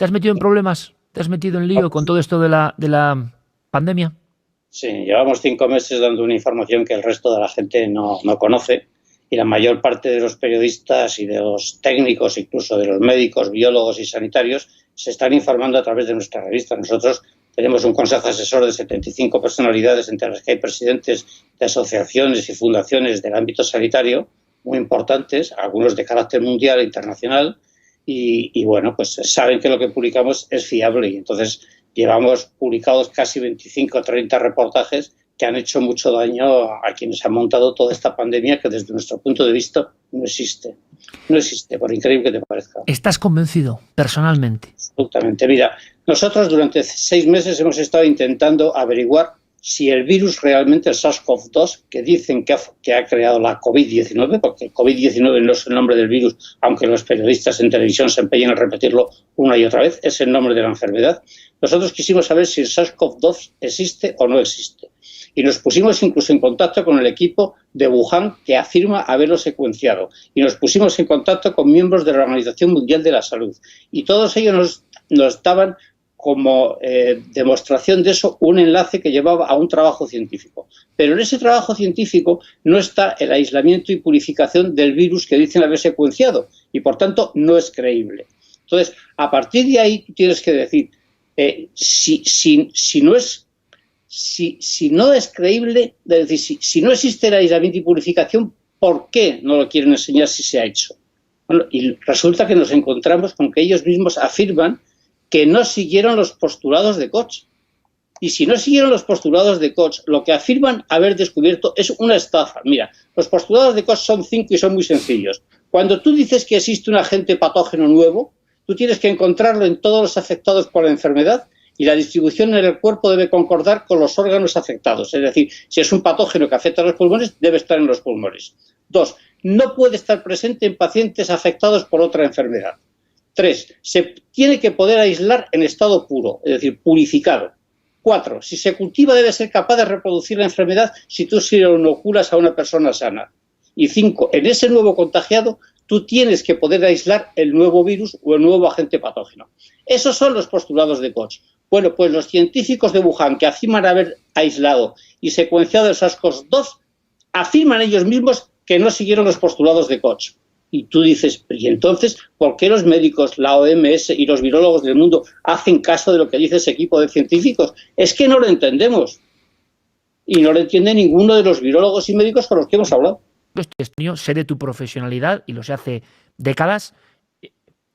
¿Te has metido en problemas? ¿Te has metido en lío con todo esto de la pandemia? Sí, llevamos 5 meses dando una información que el resto de la gente no conoce, y la mayor parte de los periodistas y de los técnicos, incluso de los médicos, biólogos y sanitarios, se están informando a través de nuestra revista. Nosotros tenemos un consejo asesor de 75 personalidades, entre las que hay presidentes de asociaciones y fundaciones del ámbito sanitario muy importantes, algunos de carácter mundial e internacional, y bueno, pues saben que lo que publicamos es fiable, y entonces llevamos publicados casi 25 o 30 reportajes que han hecho mucho daño a quienes han montado toda esta pandemia, que desde nuestro punto de vista no existe. No existe, por increíble que te parezca. ¿Estás convencido personalmente? Absolutamente. Mira, nosotros durante 6 meses hemos estado intentando averiguar si el virus realmente, el SARS-CoV-2, que dicen que ha creado la COVID-19, porque COVID-19 no es el nombre del virus, aunque los periodistas en televisión se empeñan en repetirlo una y otra vez, es el nombre de la enfermedad. Nosotros quisimos saber si el SARS-CoV-2 existe o no existe. Y nos pusimos incluso en contacto con el equipo de Wuhan, que afirma haberlo secuenciado. Y nos pusimos en contacto con miembros de la Organización Mundial de la Salud. Y todos ellos nos daban como demostración de eso un enlace que llevaba a un trabajo científico. Pero en ese trabajo científico no está el aislamiento y purificación del virus que dicen haber secuenciado. Y por tanto no es creíble. Entonces, a partir de ahí tienes que decir, si no es creíble, es decir, si no existe el aislamiento y purificación, ¿por qué no lo quieren enseñar si se ha hecho? Bueno, y resulta que nos encontramos con que ellos mismos afirman que no siguieron los postulados de Koch. Y si no siguieron los postulados de Koch, lo que afirman haber descubierto es una estafa. Mira, los postulados de Koch son 5 y son muy sencillos. Cuando tú dices que existe un agente patógeno nuevo, tú tienes que encontrarlo en todos los afectados por la enfermedad, y la distribución en el cuerpo debe concordar con los órganos afectados. Es decir, si es un patógeno que afecta a los pulmones, debe estar en los pulmones. 2, no puede estar presente en pacientes afectados por otra enfermedad. 3, se tiene que poder aislar en estado puro, es decir, purificado. 4, si se cultiva debe ser capaz de reproducir la enfermedad si tú se lo inoculas a una persona sana. Y 5, en ese nuevo contagiado tú tienes que poder aislar el nuevo virus o el nuevo agente patógeno. Esos son los postulados de Koch. Bueno, pues los científicos de Wuhan, que afirman haber aislado y secuenciado el SARS-CoV-2, afirman ellos mismos que no siguieron los postulados de Koch. Y tú dices, ¿y entonces por qué los médicos, la OMS y los virólogos del mundo hacen caso de lo que dice ese equipo de científicos? Es que no lo entendemos. Y no lo entiende ninguno de los virólogos y médicos con los que hemos hablado. Sé de tu profesionalidad, y lo sé hace décadas.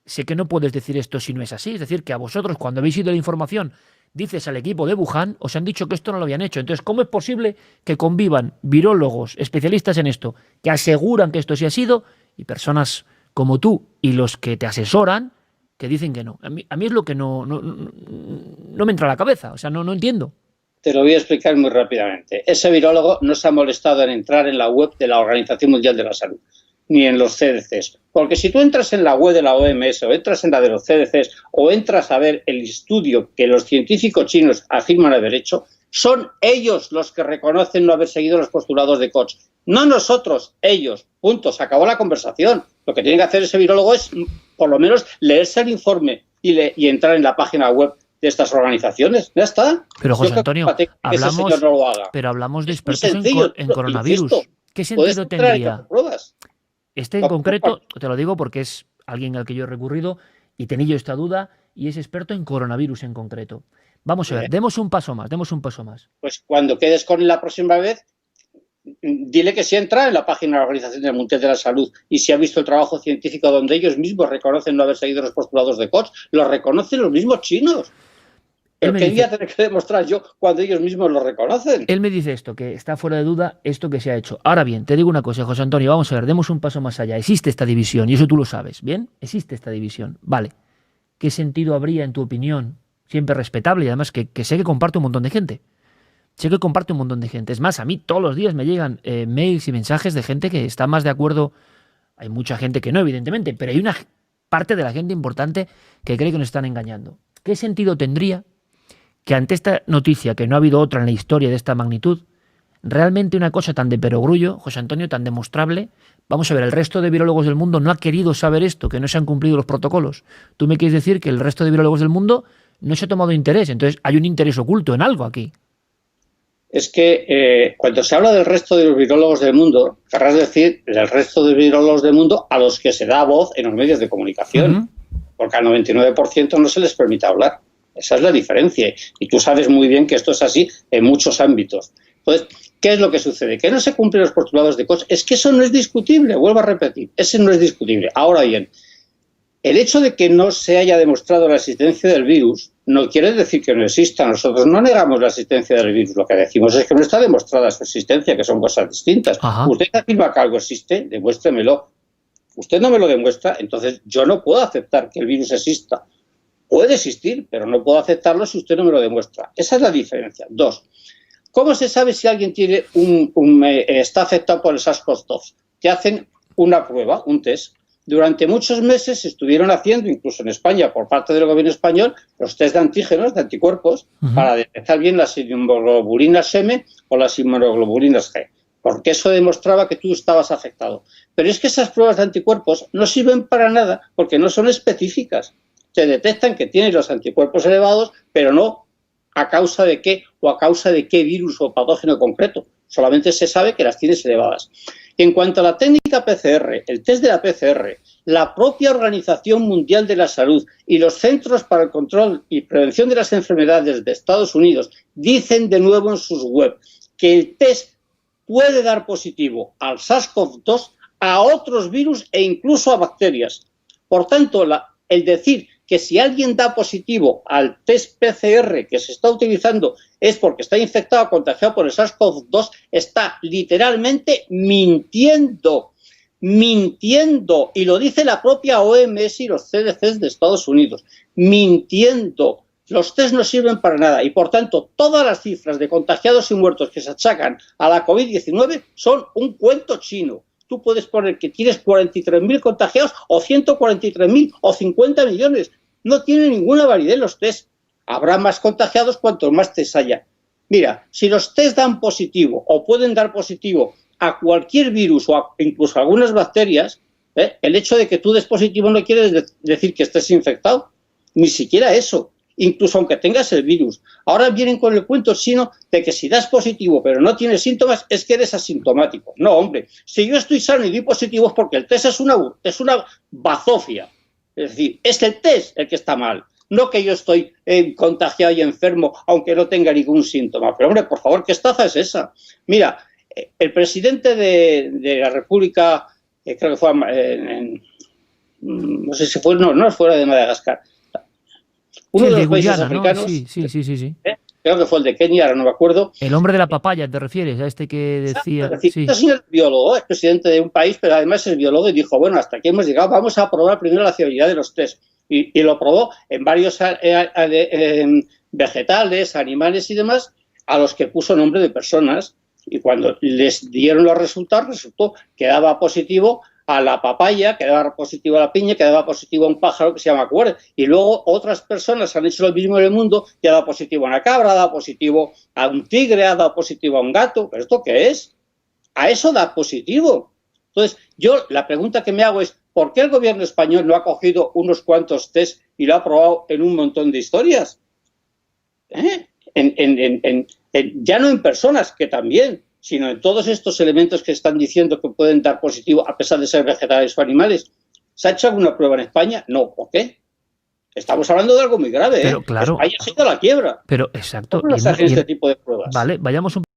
Sé que no puedes decir esto si no es así. Es decir, que a vosotros, cuando habéis ido la información, dices al equipo de Wuhan, os han dicho que esto no lo habían hecho. Entonces, ¿cómo es posible que convivan virólogos, especialistas en esto, que aseguran que esto sí ha sido, y personas como tú y los que te asesoran, que dicen que no? A mí es lo que no me entra a la cabeza. O sea, no entiendo. Te lo voy a explicar muy rápidamente. Ese virólogo no se ha molestado en entrar en la web de la Organización Mundial de la Salud, ni en los CDCs. Porque si tú entras en la web de la OMS o entras en la de los CDCs o entras a ver el estudio que los científicos chinos afirman haber hecho, son ellos los que reconocen no haber seguido los postulados de Koch. No nosotros, ellos. Punto. Se acabó la conversación. Lo que tiene que hacer ese virólogo es, por lo menos, leerse el informe y entrar en la página web de estas organizaciones. Ya está. Pero José Antonio, hablamos de expertos en coronavirus. ¿Qué sentido tendría? Este en concreto, te lo digo porque es alguien al que yo he recurrido y tenía yo esta duda, y es experto en coronavirus en concreto. Vamos a ver, demos un paso más. Pues cuando quedes con él la próxima vez, dile que si entra en la página de la Organización Mundial de la Salud y si ha visto el trabajo científico donde ellos mismos reconocen no haber seguido los postulados de Koch, lo reconocen los mismos chinos. ¿Pero qué voy a tener que demostrar yo cuando ellos mismos lo reconocen? Él me dice esto, que está fuera de duda esto que se ha hecho. Ahora bien, te digo una cosa, José Antonio, vamos a ver, demos un paso más allá. Existe esta división, y eso tú lo sabes, ¿bien? Existe esta división, vale. ¿Qué sentido habría, en tu opinión, siempre respetable, y además que sé que comparte un montón de gente? Es más, a mí todos los días me llegan mails y mensajes de gente que está más de acuerdo. Hay mucha gente que no, evidentemente, pero hay una parte de la gente importante que cree que nos están engañando. ¿Qué sentido tendría que ante esta noticia, que no ha habido otra en la historia de esta magnitud, realmente una cosa tan de perogrullo, José Antonio, tan demostrable. Vamos a ver, el resto de virólogos del mundo no ha querido saber esto, que no se han cumplido los protocolos. Tú me quieres decir que el resto de virólogos del mundo no se ha tomado interés, entonces hay un interés oculto en algo aquí. Es que cuando se habla del resto de los virólogos del mundo, querrás decir del resto de virólogos del mundo a los que se da voz en los medios de comunicación, porque al 99% no se les permite hablar. Esa es la diferencia. Y tú sabes muy bien que esto es así en muchos ámbitos. Entonces, ¿qué es lo que sucede? Que no se cumplen los postulados de Koch. Es que eso no es discutible, vuelvo a repetir. Ese no es discutible. Ahora bien, el hecho de que no se haya demostrado la existencia del virus no quiere decir que no exista. Nosotros no negamos la existencia del virus. Lo que decimos es que no está demostrada su existencia, que son cosas distintas. Ajá. Usted afirma que algo existe, demuéstremelo. Usted no me lo demuestra, entonces yo no puedo aceptar que el virus exista. Puede existir, pero no puedo aceptarlo si usted no me lo demuestra. Esa es la diferencia. 2. ¿Cómo se sabe si alguien tiene está afectado por el SARS-CoV-2? Te hacen una prueba, un test. Durante muchos meses se estuvieron haciendo, incluso en España, por parte del gobierno español, los test de antígenos, de anticuerpos, para detectar bien las inmunoglobulinas M o las inmunoglobulinas G, porque eso demostraba que tú estabas afectado. Pero es que esas pruebas de anticuerpos no sirven para nada porque no son específicas. Te detectan que tienes los anticuerpos elevados, pero no a causa de qué o a causa de qué virus o patógeno concreto. Solamente se sabe que las tienes elevadas. En cuanto a la técnica PCR, el test de la PCR, la propia Organización Mundial de la Salud y los Centros para el Control y Prevención de las Enfermedades de Estados Unidos dicen de nuevo en sus webs que el test puede dar positivo al SARS-CoV-2, a otros virus e incluso a bacterias. Por tanto, el decir que si alguien da positivo al test PCR que se está utilizando es porque está infectado o contagiado por el SARS-CoV-2, está literalmente mintiendo. Mintiendo. Y lo dice la propia OMS y los CDCs de Estados Unidos. Mintiendo. Los test no sirven para nada y, por tanto, todas las cifras de contagiados y muertos que se achacan a la COVID-19 son un cuento chino. Tú puedes poner que tienes 43.000 contagiados o 143.000 o 50 millones. No tiene ninguna validez los test. Habrá más contagiados cuanto más test haya. Mira, si los test dan positivo o pueden dar positivo a cualquier virus o incluso a algunas bacterias, el hecho de que tú des positivo no quiere decir que estés infectado. Ni siquiera eso. Incluso aunque tengas el virus. Ahora vienen con el cuento chino de que si das positivo pero no tienes síntomas es que eres asintomático. No, hombre, si yo estoy sano y doy positivo es porque el test es una bazofia. Es decir, es el test el que está mal, no que yo estoy contagiado y enfermo aunque no tenga ningún síntoma. Pero hombre, por favor, ¿qué estafa es esa? Mira, el presidente de la República, creo que fue no sé si fue, no fuera de Madagascar, uno de los países africanos, ¿no? Sí. Creo que fue el de Kenia, ahora no me acuerdo. El hombre de la papaya, ¿te refieres? A este que decía... Es decir, este señor es biólogo, es presidente de un país, pero además es biólogo y dijo, bueno, hasta aquí hemos llegado, vamos a probar primero la fiabilidad de los test. Y lo probó en varios vegetales, animales y demás, a los que puso nombre de personas, y cuando les dieron los resultados, resultó que daba positivo a la papaya, que daba positivo a la piña, que daba positivo a un pájaro que se llama cuerda. Y luego otras personas han hecho lo mismo en el mundo y ha dado positivo a una cabra, ha dado positivo a un tigre, ha dado positivo a un gato. ¿Pero esto qué es? A eso da positivo. Entonces, yo la pregunta que me hago es, ¿por qué el gobierno español no ha cogido unos cuantos test y lo ha probado en un montón de historias? Ya no en personas, que también, sino en todos estos elementos que están diciendo que pueden dar positivo a pesar de ser vegetales o animales. ¿Se ha hecho alguna prueba en España? No. ¿Por qué? Estamos hablando de algo muy grave. Pero, claro, España ha sido la quiebra. Pero exacto. ¿Cómo no se hacen este tipo de pruebas? Vale, vayamos un